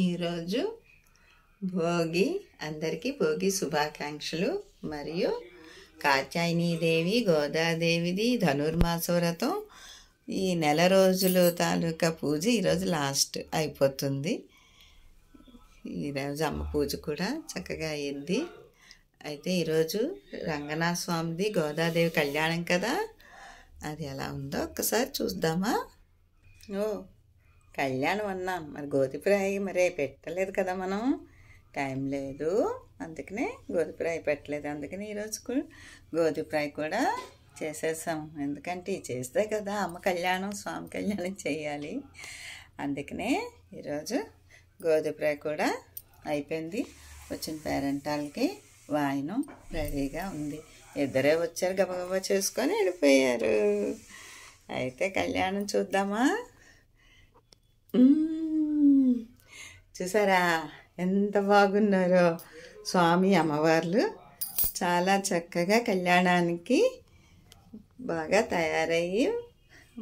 ఈరోజు భోగి, అందరికీ భోగి శుభాకాంక్షలు. మరియు కాత్యాయనీదేవి గోదాదేవిది ధనుర్మాస వ్రతం ఈ నెల రోజులు తాలూకా పూజ ఈరోజు లాస్ట్ అయిపోతుంది. ఈరోజు అమ్మ పూజ కూడా చక్కగా అయింది. అయితే ఈరోజు రంగనాథ స్వామిది గోదాదేవి కళ్యాణం కదా, అది ఎలా ఉందో ఒక్కసారి చూద్దామా. కళ్యాణం అన్నాం, మరి గోధుమరాయి మరే పెట్టలేదు కదా, మనం టైం లేదు, అందుకనే గోధుమరాయి పెట్టలేదు. అందుకని ఈరోజు గోధుమరాయి కూడా చేసేసాం. ఎందుకంటే చేస్తే కదా అమ్మ కళ్యాణం, స్వామి కళ్యాణం చేయాలి. అందుకనే ఈరోజు గోధుమరాయి కూడా అయిపోయింది. వచ్చిన పేరెంటాలకి వాయనం రెడీగా ఉంది. ఇద్దరే వచ్చారు, గబగబా చేసుకొని వెళ్ళిపోయారు. అయితే కళ్యాణం చూద్దామా. చూసారా ఎంత బాగున్నారో స్వామి అమ్మవార్లు. చాలా చక్కగా కళ్యాణానికి బాగా తయారయ్యి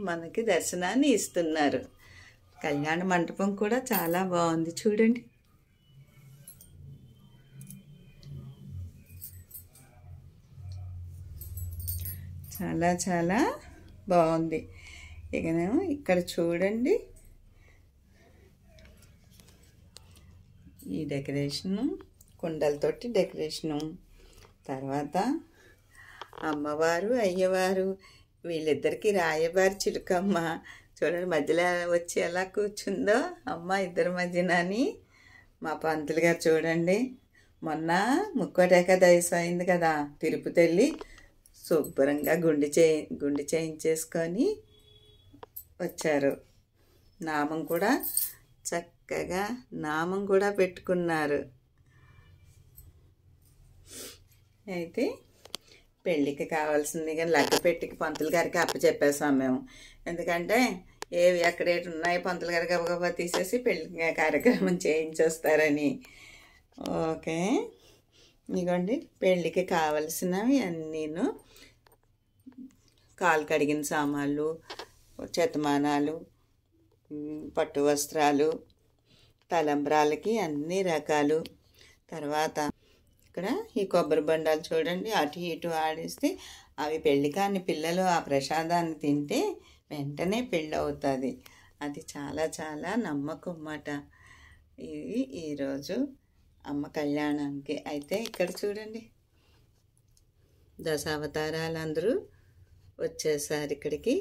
మనకి దర్శనాన్ని ఇస్తున్నారు. కళ్యాణ మండపం కూడా చాలా బాగుంది చూడండి. చాలా చాలా బాగుంది. ఇకనేమో ఇక్కడ చూడండి, ఈ డెకరేషను, కుండలతోటి డెకరేషను. తర్వాత అమ్మవారు అయ్యవారు వీళ్ళిద్దరికి రాయబారి చిలుకమ్మ చూడండి మధ్యలో వచ్చి ఎలా కూర్చుందో అమ్మ ఇద్దరి మధ్యనని. మా పంతులు గారు చూడండి, మొన్న ముక్కోటి ఏకాదశి అయింది కదా, తిరుపతి వెళ్ళి శుభ్రంగా గుండు చేయించేసుకొని వచ్చారు. నామం కూడా చక్కగా నామం కూడా పెట్టుకున్నారు. అయితే పెళ్ళికి కావాల్సింది కానీ లగ్గపెట్టికి పంతులు గారికి అప్పచెప్పేసాం మేము. ఎందుకంటే ఏవి ఎక్కడేటి ఉన్నాయి పంతులు గారికి గబగబా తీసేసి పెళ్ళి కార్యక్రమం చేయించేస్తారని. ఓకే, ఇదిగోండి పెళ్ళికి కావలసినవి అన్నీను, కాలు కడిగిన సామాన్లు, చెత్తమానాలు, పట్టు వస్త్రాలు, తలంబ్రాలకి అన్ని రకాలు. తర్వాత ఇక్కడ ఈ కొబ్బరి బండాలు చూడండి, అటు ఇటు ఆడిస్తే అవి పెళ్ళి కాని పిల్లలు ఆ ప్రసాదాన్ని తింటే వెంటనే పెళ్ళి అవుతుంది. అది చాలా చాలా నమ్మకం అన్నమాట. ఇది ఈరోజు అమ్మ కళ్యాణానికి. అయితే ఇక్కడ చూడండి దశావతారాలు అందరూ వచ్చేసారు ఇక్కడికి.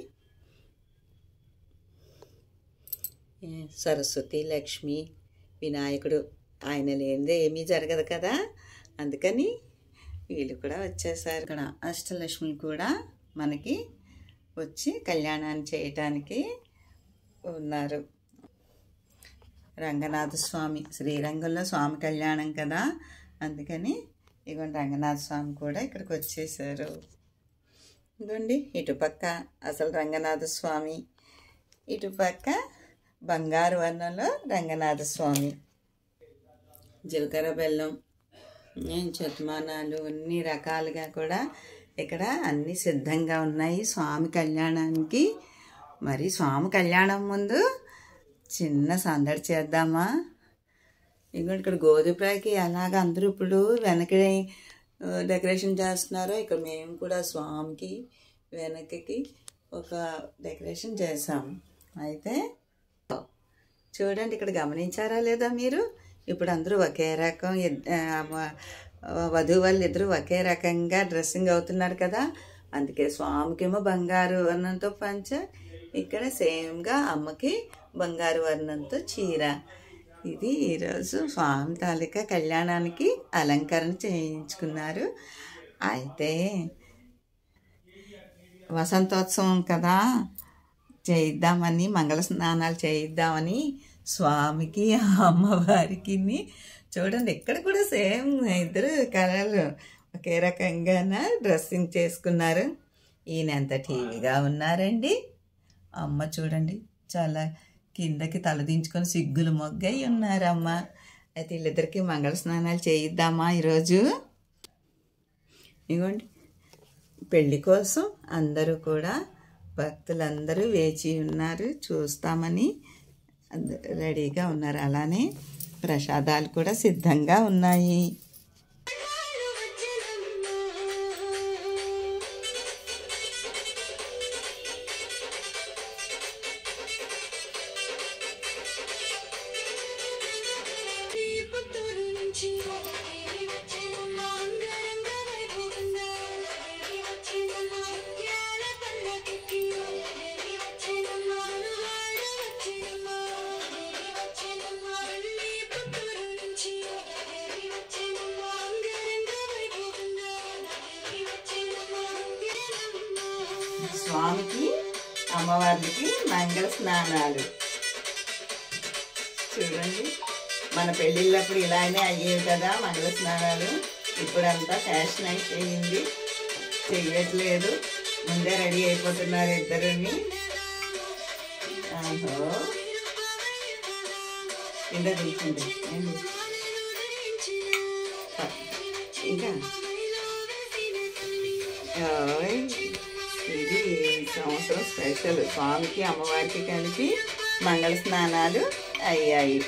సరస్వతి, లక్ష్మి, వినాయకుడు, ఆయన లేనిదే ఏమీ జరగదు కదా, అందుకని వీళ్ళు కూడా వచ్చేసారు. ఇక్కడ అష్టలక్ష్ములు కూడా మనకి వచ్చి కళ్యాణాన్ని చేయటానికి ఉన్నారు. రంగనాథ స్వామి, శ్రీరంగంలో స్వామి కళ్యాణం కదా, అందుకని ఇదిగోండి రంగనాథ స్వామి కూడా ఇక్కడికి వచ్చేసారు. ఇదిగోండి ఇటుపక్క అసలు రంగనాథ స్వామి, ఇటుపక్క బంగారు వర్ణంలో రంగనాథ స్వామి. జీలకర్ర బెల్లం, చెత్తమానాలు అన్ని రకాలుగా కూడా ఇక్కడ అన్నీ సిద్ధంగా ఉన్నాయి స్వామి కళ్యాణానికి. మరి స్వామి కళ్యాణం ముందు చిన్న సందడి చేద్దామా. ఇంకోటి ఇక్కడ గోధుమరాయికి అలాగ అందరూ ఇప్పుడు వెనక్కి డెకరేషన్ చేస్తున్నారో, ఇక్కడ మేము కూడా స్వామికి వెనక్కి ఒక డెకరేషన్ చేసాం. అయితే చూడండి ఇక్కడ గమనించారా లేదా మీరు, ఇప్పుడు అందరూ ఒకే రకం, వధువు వాళ్ళు ఇద్దరు ఒకే రకంగా డ్రెస్సింగ్ అవుతున్నారు కదా. అందుకే స్వామికేమో బంగారు వర్ణంతో పంచ, ఇక్కడ సేమ్గా అమ్మకి బంగారు వర్ణంతో చీర. ఇది ఈరోజు స్వామి తాలూకా కళ్యాణానికి అలంకరణ చేయించుకున్నారు. అయితే వసంతోత్సవం కదా, చేయిద్దామని మంగళ స్నానాలు చేయిద్దామని స్వామికి అమ్మవారికి చూడండి ఇక్కడ కూడా సేమ్ ఇద్దరు కలర్లు ఒకే రకంగా డ్రెస్సింగ్ చేసుకున్నారు. ఈయన ఎంత టీవీగా ఉన్నారండి. అమ్మ చూడండి చాలా కిందకి తలదించుకొని సిగ్గులు మొగ్గై ఉన్నారమ్మ. అయితే వీళ్ళిద్దరికి మంగళ స్నానాలు చేయిద్దామా ఈరోజు. ఇదిగోండి పెళ్ళి కోసం అందరూ కూడా భక్తులందరూ వేచి ఉన్నారు, చూస్తామని రెడీగా ఉన్నారు. అలానే ప్రసాదాలు కూడా సిద్ధంగా ఉన్నాయి. స్వామికి అమ్మవారికి మంగళ స్నానాలు చూడండి. మన పెళ్ళిళ్ళప్పుడు ఇలానే అయ్యేవి కదా మంగళ స్నానాలు. ఇప్పుడంతా ఫ్యాషన్ అయిపోయింది, చెయ్యట్లేదు. ముందే రెడీ అయిపోతున్నారు ఇద్దరుని. కింద తీసుకుంటే ఇంకా ఇది సంవత్సరం స్పెషల్. స్వామికి అమ్మవారికి కలిపి మంగళ స్నానాలు అయ్యాయి.